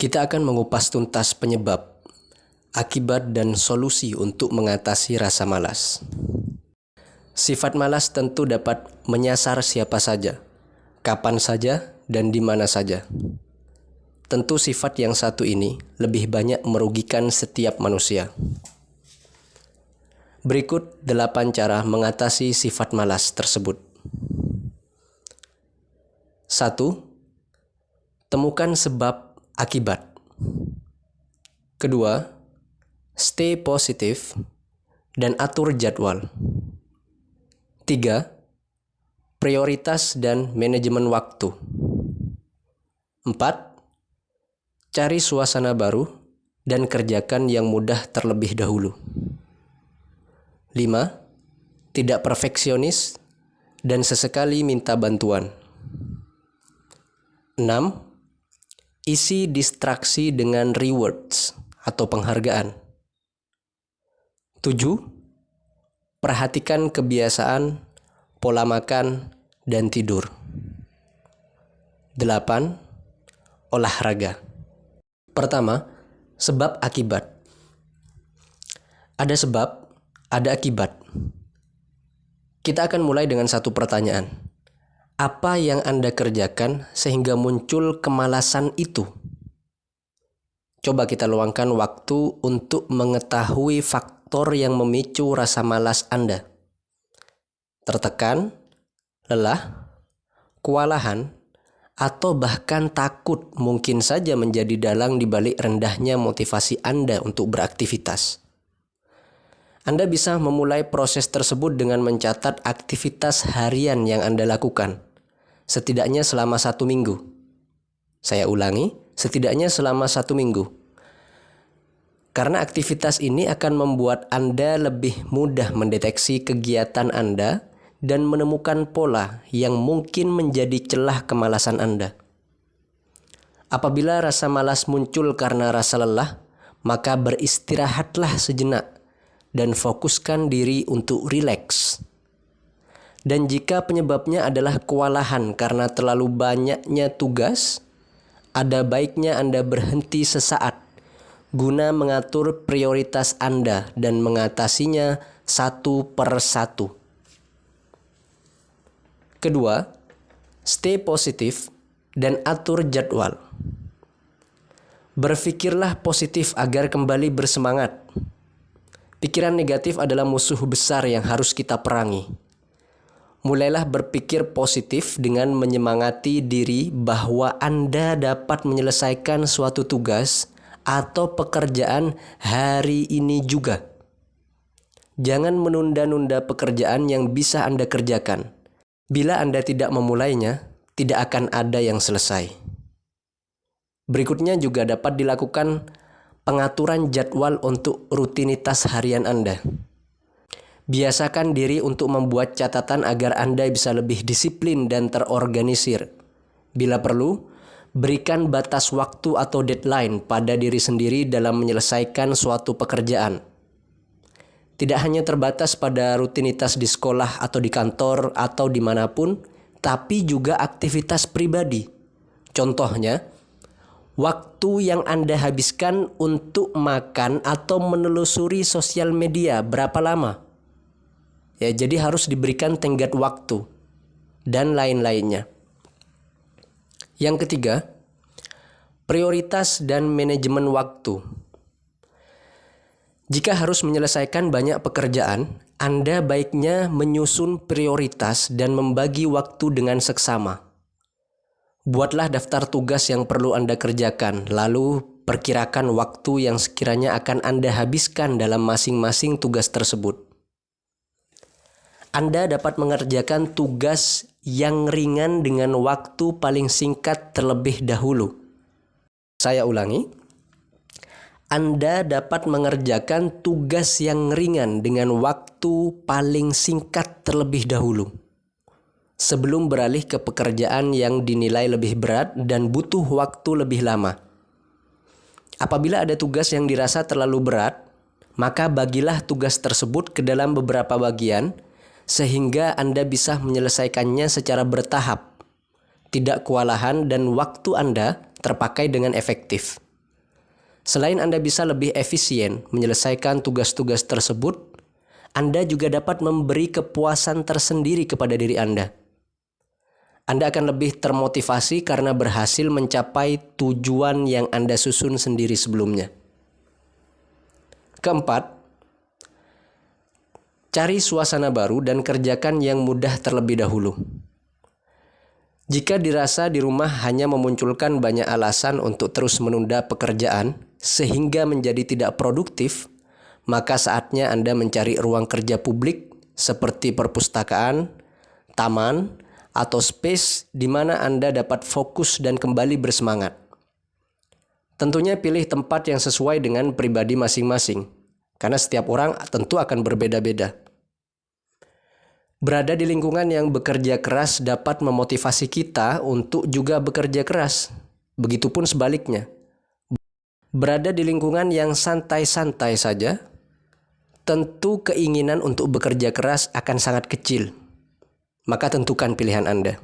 Kita akan mengupas tuntas penyebab, akibat, dan solusi untuk mengatasi rasa malas. Sifat malas tentu dapat menyasar siapa saja, kapan saja, dan di mana saja. Tentu sifat yang satu ini lebih banyak merugikan setiap manusia. Berikut 8 cara mengatasi sifat malas tersebut. 1. Temukan sebab akibat. Kedua, stay positif dan atur jadwal. 3. Prioritas dan manajemen waktu. 4. Cari suasana baru dan kerjakan yang mudah terlebih dahulu. 5. Tidak perfeksionis dan sesekali minta bantuan. 6. Isi distraksi dengan rewards atau penghargaan. 7. Perhatikan kebiasaan, pola makan, dan tidur. 8. Olahraga. Pertama, sebab akibat. Ada sebab, ada akibat. Kita akan mulai dengan satu pertanyaan. Apa yang Anda kerjakan sehingga muncul kemalasan itu? Coba kita luangkan waktu untuk mengetahui faktor yang memicu rasa malas Anda. Tertekan, lelah, kewalahan, atau bahkan takut mungkin saja menjadi dalang di balik rendahnya motivasi Anda untuk beraktivitas. Anda bisa memulai proses tersebut dengan mencatat aktivitas harian yang Anda lakukan, setidaknya selama 1 minggu. Saya ulangi, setidaknya selama 1 minggu. Karena aktivitas ini akan membuat Anda lebih mudah mendeteksi kegiatan Anda dan menemukan pola yang mungkin menjadi celah kemalasan Anda. Apabila rasa malas muncul karena rasa lelah, maka beristirahatlah sejenak dan fokuskan diri untuk rileks. Dan jika penyebabnya adalah kewalahan karena terlalu banyaknya tugas, ada baiknya Anda berhenti sesaat guna mengatur prioritas Anda dan mengatasinya satu per satu. Kedua, stay positif dan atur jadwal. Berpikirlah positif agar kembali bersemangat. Pikiran negatif adalah musuh besar yang harus kita perangi. Mulailah berpikir positif dengan menyemangati diri bahwa Anda dapat menyelesaikan suatu tugas atau pekerjaan hari ini juga. Jangan menunda-nunda pekerjaan yang bisa Anda kerjakan. Bila Anda tidak memulainya, tidak akan ada yang selesai. Berikutnya juga dapat dilakukan pengaturan jadwal untuk rutinitas harian Anda. Biasakan diri untuk membuat catatan agar Anda bisa lebih disiplin dan terorganisir. Bila perlu, berikan batas waktu atau deadline pada diri sendiri dalam menyelesaikan suatu pekerjaan. Tidak hanya terbatas pada rutinitas di sekolah atau di kantor atau dimanapun, tapi juga aktivitas pribadi. Contohnya, waktu yang Anda habiskan untuk makan atau menelusuri sosial media berapa lama? Ya, jadi harus diberikan tenggat waktu dan lain-lainnya. Yang ketiga, prioritas dan manajemen waktu. Jika harus menyelesaikan banyak pekerjaan, Anda baiknya menyusun prioritas dan membagi waktu dengan seksama. Buatlah daftar tugas yang perlu Anda kerjakan, lalu perkirakan waktu yang sekiranya akan Anda habiskan dalam masing-masing tugas tersebut. Anda dapat mengerjakan tugas yang ringan dengan waktu paling singkat terlebih dahulu. Saya ulangi. Anda dapat mengerjakan tugas yang ringan dengan waktu paling singkat terlebih dahulu, sebelum beralih ke pekerjaan yang dinilai lebih berat dan butuh waktu lebih lama. Apabila ada tugas yang dirasa terlalu berat, maka bagilah tugas tersebut ke dalam beberapa bagian, sehingga Anda bisa menyelesaikannya secara bertahap, tidak kewalahan dan waktu Anda terpakai dengan efektif. Selain Anda bisa lebih efisien menyelesaikan tugas-tugas tersebut, Anda juga dapat memberi kepuasan tersendiri kepada diri Anda. Anda akan lebih termotivasi karena berhasil mencapai tujuan yang Anda susun sendiri sebelumnya. Keempat, cari suasana baru dan kerjakan yang mudah terlebih dahulu. Jika dirasa di rumah hanya memunculkan banyak alasan untuk terus menunda pekerjaan sehingga menjadi tidak produktif, maka saatnya Anda mencari ruang kerja publik seperti perpustakaan, taman, atau space di mana Anda dapat fokus dan kembali bersemangat. Tentunya pilih tempat yang sesuai dengan pribadi masing-masing, karena setiap orang tentu akan berbeda-beda. Berada di lingkungan yang bekerja keras dapat memotivasi kita untuk juga bekerja keras. Begitupun sebaliknya. Berada di lingkungan yang santai-santai saja, tentu keinginan untuk bekerja keras akan sangat kecil. Maka tentukan pilihan Anda.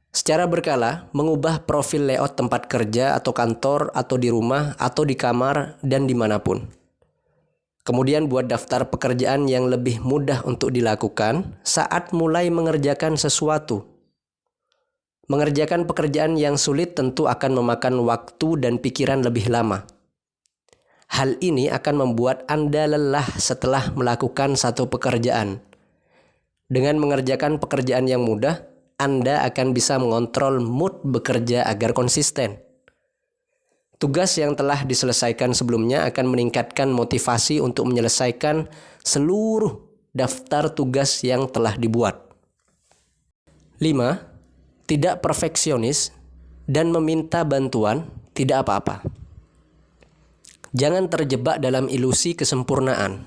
Secara berkala, mengubah profil layout tempat kerja atau kantor atau di rumah atau di kamar dan dimanapun. Kemudian buat daftar pekerjaan yang lebih mudah untuk dilakukan saat mulai mengerjakan sesuatu. Mengerjakan pekerjaan yang sulit tentu akan memakan waktu dan pikiran lebih lama. Hal ini akan membuat Anda lelah setelah melakukan satu pekerjaan. Dengan mengerjakan pekerjaan yang mudah, Anda akan bisa mengontrol mood bekerja agar konsisten. Tugas yang telah diselesaikan sebelumnya akan meningkatkan motivasi untuk menyelesaikan seluruh daftar tugas yang telah dibuat. 5. Tidak perfeksionis dan meminta bantuan tidak apa-apa. Jangan terjebak dalam ilusi kesempurnaan.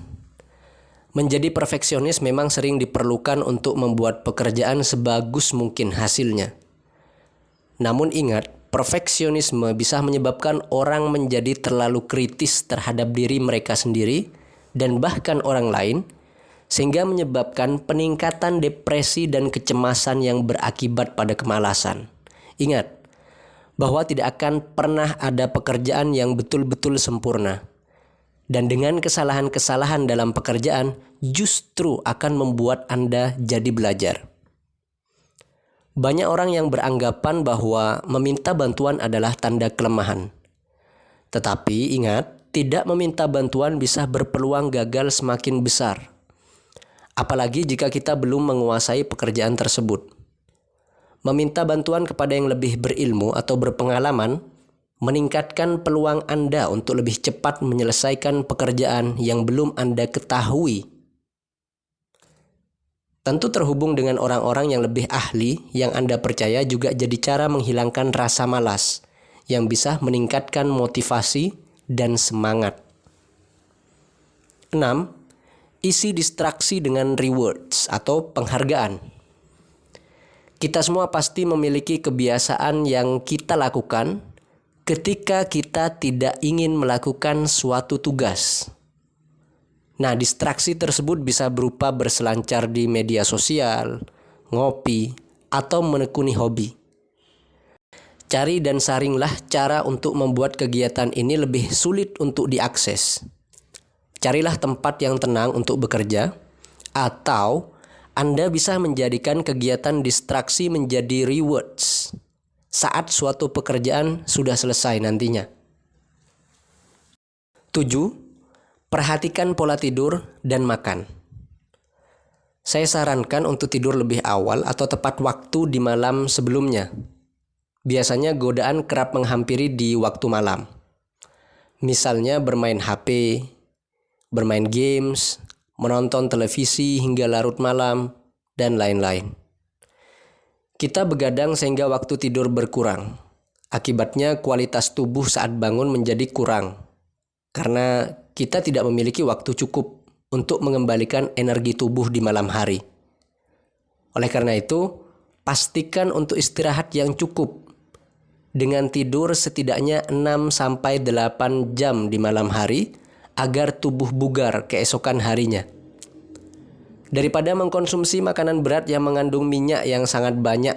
Menjadi perfeksionis memang sering diperlukan untuk membuat pekerjaan sebagus mungkin hasilnya. Namun ingat, perfeksionisme bisa menyebabkan orang menjadi terlalu kritis terhadap diri mereka sendiri dan bahkan orang lain, sehingga menyebabkan peningkatan depresi dan kecemasan yang berakibat pada kemalasan. Ingat, bahwa tidak akan pernah ada pekerjaan yang betul-betul sempurna. Dan dengan kesalahan-kesalahan dalam pekerjaan justru akan membuat Anda jadi belajar. Banyak orang yang beranggapan bahwa meminta bantuan adalah tanda kelemahan. Tetapi ingat, tidak meminta bantuan bisa berpeluang gagal semakin besar. Apalagi jika kita belum menguasai pekerjaan tersebut. Meminta bantuan kepada yang lebih berilmu atau berpengalaman meningkatkan peluang Anda untuk lebih cepat menyelesaikan pekerjaan yang belum Anda ketahui. Tentu terhubung dengan orang-orang yang lebih ahli yang Anda percaya juga jadi cara menghilangkan rasa malas yang bisa meningkatkan motivasi dan semangat. 6. Isi distraksi dengan rewards atau penghargaan. Kita semua pasti memiliki kebiasaan yang kita lakukan ketika kita tidak ingin melakukan suatu tugas. Nah, distraksi tersebut bisa berupa berselancar di media sosial, ngopi, atau menekuni hobi. Cari dan saringlah cara untuk membuat kegiatan ini lebih sulit untuk diakses. Carilah tempat yang tenang untuk bekerja, atau Anda bisa menjadikan kegiatan distraksi menjadi rewards saat suatu pekerjaan sudah selesai nantinya. 7. Perhatikan pola tidur dan makan. Saya sarankan untuk tidur lebih awal atau tepat waktu di malam sebelumnya. Biasanya godaan kerap menghampiri di waktu malam. Misalnya bermain HP, bermain games, menonton televisi hingga larut malam, dan lain-lain. Kita begadang sehingga waktu tidur berkurang. Akibatnya kualitas tubuh saat bangun menjadi kurang. Karena kita tidak memiliki waktu cukup untuk mengembalikan energi tubuh di malam hari. Oleh karena itu, pastikan untuk istirahat yang cukup. Dengan tidur setidaknya 6-8 jam di malam hari agar tubuh bugar keesokan harinya. Daripada mengkonsumsi makanan berat yang mengandung minyak yang sangat banyak,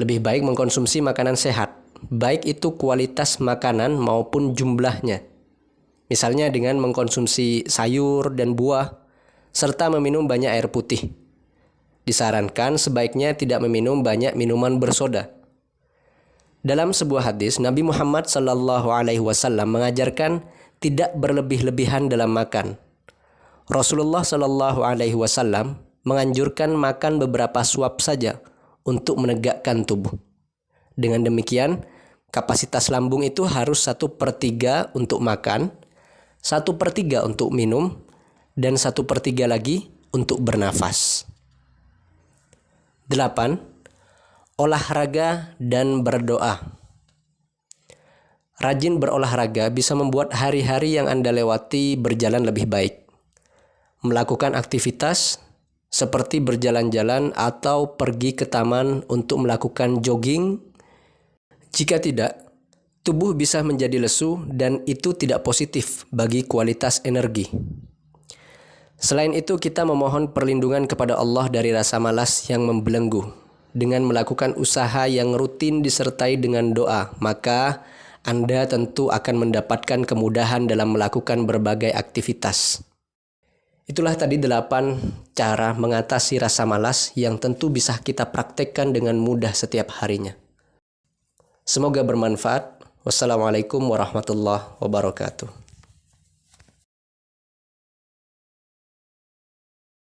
lebih baik mengkonsumsi makanan sehat, baik itu kualitas makanan maupun jumlahnya. Misalnya dengan mengkonsumsi sayur dan buah, serta meminum banyak air putih. Disarankan sebaiknya tidak meminum banyak minuman bersoda. Dalam sebuah hadis, Nabi Muhammad SAW mengajarkan tidak berlebih-lebihan dalam makan. Rasulullah SAW menganjurkan makan beberapa suap saja untuk menegakkan tubuh. Dengan demikian, kapasitas lambung itu harus 1/3 untuk makan, 1/3 untuk minum, dan 1/3 lagi untuk bernafas. 8. Olahraga dan berdoa. Rajin berolahraga bisa membuat hari-hari yang Anda lewati berjalan lebih baik. Melakukan aktivitas seperti berjalan-jalan atau pergi ke taman untuk melakukan jogging. Jika tidak, tubuh bisa menjadi lesu dan itu tidak positif bagi kualitas energi. Selain itu, kita memohon perlindungan kepada Allah dari rasa malas yang membelenggu. Dengan melakukan usaha yang rutin disertai dengan doa, maka Anda tentu akan mendapatkan kemudahan dalam melakukan berbagai aktivitas. Itulah tadi 8 cara mengatasi rasa malas yang tentu bisa kita praktekkan dengan mudah setiap harinya. Semoga bermanfaat. Wassalamualaikum warahmatullahi wabarakatuh.